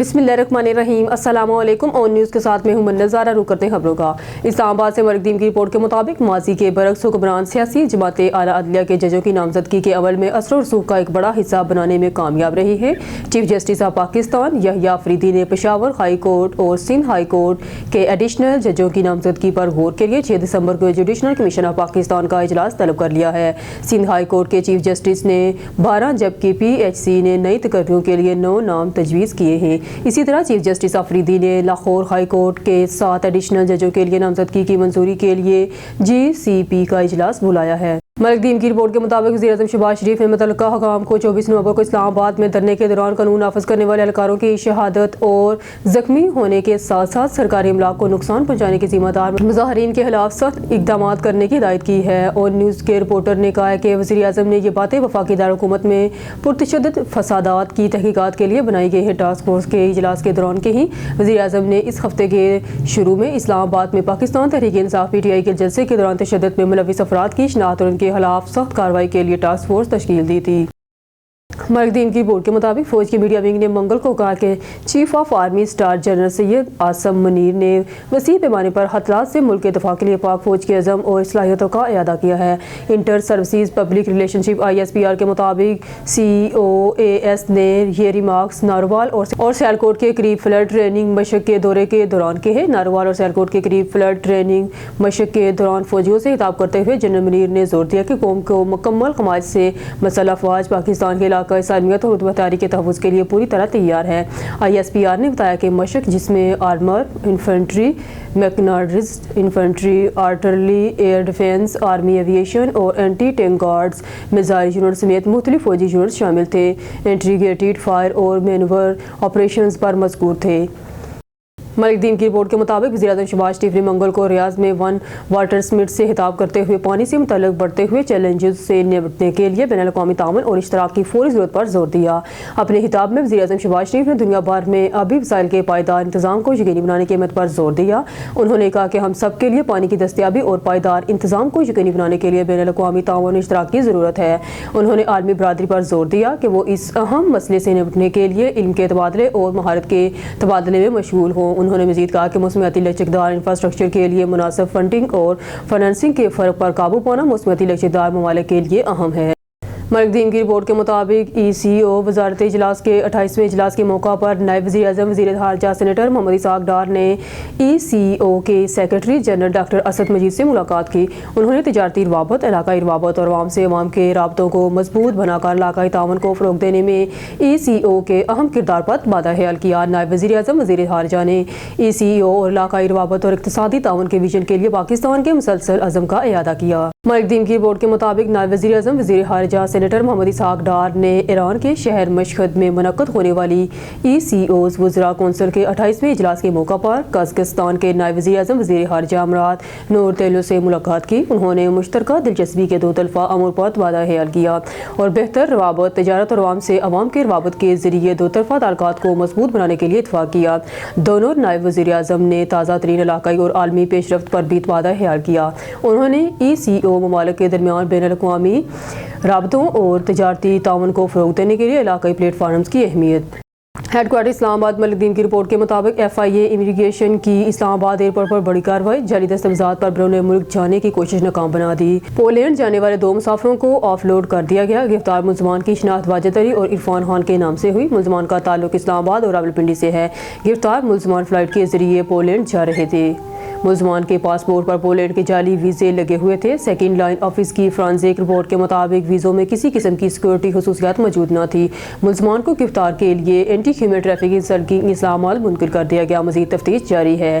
بسم اللہ الرحمن الرحیم۔ السلام علیکم۔ آن نیوز کے ساتھ میں ہوں منظارہ۔ رخ کرتے ہیں خبروں کا۔ اسلام آباد سے ملک دین کی رپورٹ کے مطابق ماضی کے برعکس حکمران سیاسی جماعتیں اعلیٰ عدلیہ کے ججوں کی نامزدگی کے عمل میں اثر و رسوخ کا ایک بڑا حصہ بنانے میں کامیاب رہی ہے۔ چیف جسٹس آف پاکستان یحییٰ آفریدی نے پشاور ہائی کورٹ اور سندھ ہائی کورٹ کے ایڈیشنل ججوں کی نامزدگی پر غور کے لیے 6 دسمبر کو جوڈیشل کمیشن آف پاکستان کا اجلاس طلب کر لیا ہے۔ سندھ ہائی کورٹ کے چیف جسٹس نے 12 جبکہ PHC نے نئی تقرریوں کے لیے 9 نام تجویز کیے ہیں۔ اسی طرح چیف جسٹس آفریدی نے لاہور ہائی کورٹ کے 7 ایڈیشنل ججوں کے لیے نامزدگی کی منظوری کے لیے GCP کا اجلاس بلایا ہے۔ ملک دین کی رپورٹ کے مطابق وزیر اعظم شہباز شریف نے متعلقہ حکام کو 24 نومبر کو اسلام آباد میں دھرنے کے دوران قانون نافذ کرنے والے اہلکاروں کی شہادت اور زخمی ہونے کے ساتھ ساتھ سرکاری املاک کو نقصان پہنچانے کے ذمہ دار مظاہرین کے خلاف سخت اقدامات کرنے کی ہدایت کی ہے۔ اور نیوز کے رپورٹر نے کہا ہے کہ وزیر اعظم نے یہ باتیں وفاقی دارالحکومت میں پرتشدد فسادات کی تحقیقات کے لیے بنائی گئی ہیں ٹاسک فورس کے اجلاس کے دوران کہیں۔ وزیر اعظم نے اس ہفتے کے شروع میں اسلام آباد میں پاکستان تحریک انصاف PTI کے جلسے کے دوران تشدد میں ملوث افراد کی شناخت اور ان کے خلاف سخت کارروائی کے لیے ٹاسک فورس تشکیل دی تھی۔ ملک دین کی رپورٹ کے مطابق فوج کی میڈیا ونگ نے منگل کو کہا کہ chief of army staff general Syed Asim Munir نے وسیع پیمانے پر خطرات سے ملک کے دفاع کے لیے پاک فوج کے عزم اور صلاحیتوں کا اعادہ کیا ہے۔ انٹر سروسز پبلک ریلیشن شپ ISPR کے مطابق COAS نے یہ ریمارکس ناروال اور سیالکوٹ کے قریب فلڈ ٹریننگ مشق کے دورے کے دوران کہے۔ ناروال اور سیالکوٹ کے قریب فلڈ ٹریننگ مشق کے دوران فوجیوں سے خطاب کرتے ہوئے جنرل منیر نے زور دیا کہ قوم کو مکمل قواعد سے مسلح افواج پاکستان کے علاقہ سالمیت اور رتبہ تحری کے تحفظ کے لیے پوری طرح تیار ہے۔ ISPR نے بتایا کہ مشق جس میں armour infantry, mechanised infantry, artillery, air defence, army aviation اور anti tank guards missile unit سمیت مختلف فوجی یونٹس شامل تھے۔ انٹیگریٹڈ فائر اور مینور آپریشنز پر مذکور تھے۔ ملک دین کی رپورٹ کے مطابق وزیر اعظم شہباز شریف نے منگل کو ریاض میں ون واٹر سمٹ سے خطاب کرتے ہوئے پانی سے متعلق بڑھتے ہوئے چیلنجز سے نمٹنے کے لیے بین الاقوامی تعاون اور اشتراک کی فوری ضرورت پر زور دیا۔ اپنے خطاب میں وزیر اعظم شہباز شریف نے دنیا بھر میں آبی وسائل کے پائیدار انتظام کو یقینی بنانے کی اہمیت پر زور دیا۔ انہوں نے کہا کہ ہم سب کے لیے پانی کی دستیابی اور پائیدار انتظام کو یقینی بنانے کے لیے بین الاقوامی تعاون اور اشتراک کی ضرورت ہے۔ انہوں نے عالمی برادری پر زور دیا کہ وہ اس اہم مسئلے سے نمٹنے کے لیے علم کے تبادلے اور مہارت کے تبادلے میں مشغول ہوں۔ انہوں نے مزید کہا کہ موسمیاتی لچکدار انفراسٹرکچر کے لیے مناسب فنڈنگ اور فنانسنگ کے فرق پر قابو پانا موسمیاتی لچکدار ممالک کے لیے اہم ہے۔ ملک دین کی رپورٹ کے مطابق ECO وزارت اجلاس کے 28ویں اجلاس کے موقع پر نائب وزیر اعظم وزیر خارجہ سینیٹر محمد اسحاق ڈار نے ECO کے سیکرٹری جنرل ڈاکٹر اسد مجید سے ملاقات کی۔ انہوں نے تجارتی روابط، علاقائی روابط اور عوام سے عوام کے رابطوں کو مضبوط بنا کر علاقائی تعاون کو فروغ دینے میں ECO کے اہم کردار پر بادہ خیال کیا۔ نائب وزیر اعظم وزیر خارجہ نے ECO اور علاقائی روابط اور اقتصادی تعاون کے ویژن کے لیے پاکستان کے مسلسل عزم کا اعادہ کیا۔ ملک دین کی رپورٹ کے مطابق نائب وزیر اعظم وزیر خارجہ سینیٹر محمد اسحاق ڈار نے ایران کے شہر مشہد میں منعقد ہونے والی ECO's وزراء کونسل کے 28ویں اجلاس کے موقع پر قازقستان کے نائب وزیر اعظم وزیر خارجہ امارات نورتیلو سے ملاقات کی۔ انہوں نے مشترکہ دلچسپی کے 2 طرفہ امور پر تبادلہ خیال کیا اور بہتر روابط، تجارت اور عوام سے عوام کے روابط کے ذریعے 2 طرفہ تعلقات کو مضبوط بنانے کے لیے اتفاق کیا۔ دونوں نائب وزیر اعظم نے تازہ ترین علاقائی اور عالمی پیش رفت پر بھی تبادلہ خیال کیا۔ انہوں نے ECO ممالک کے درمیان بین الاقوامی رابطوں اور تجارتی تعاون کو فروغ دینے کے لیے علاقائی پلیٹ فارمز کی اہمیت۔ ہیڈ کوارٹر اسلام آباد ملک دین کی رپورٹ کے مطابق FIA امیگریشن کی اسلام آباد ایئرپورٹ پر بڑی کارروائی، جعلی دستاویزات پر بیرون ملک جانے کی کوشش ناکام بنا دی۔ پولینڈ جانے والے 2 مسافروں کو آف لوڈ کر دیا گیا۔ گرفتار ملزمان کی شناخت واجد علی اور عرفان خان کے نام سے ہوئی۔ ملزمان کا تعلق اسلام آباد اور راولپنڈی سے ہے۔ گرفتار ملزمان فلائٹ کے ذریعے پولینڈ جا رہے تھے۔ ملزمان کے پاسپورٹ پر پولینڈ کے جعلی ویزے لگے ہوئے تھے۔ سیکنڈ لائن آفس کی فرانزک رپورٹ کے مطابق ویزوں میں کسی قسم کی سیکورٹی خصوصیات موجود نہ تھی۔ ملزمان کو گرفتار کے لیے اینٹی ہیومن ٹریفکنگ سرکلنگ اسلام آباد منتقل کر دیا گیا۔ مزید تفتیش جاری ہے۔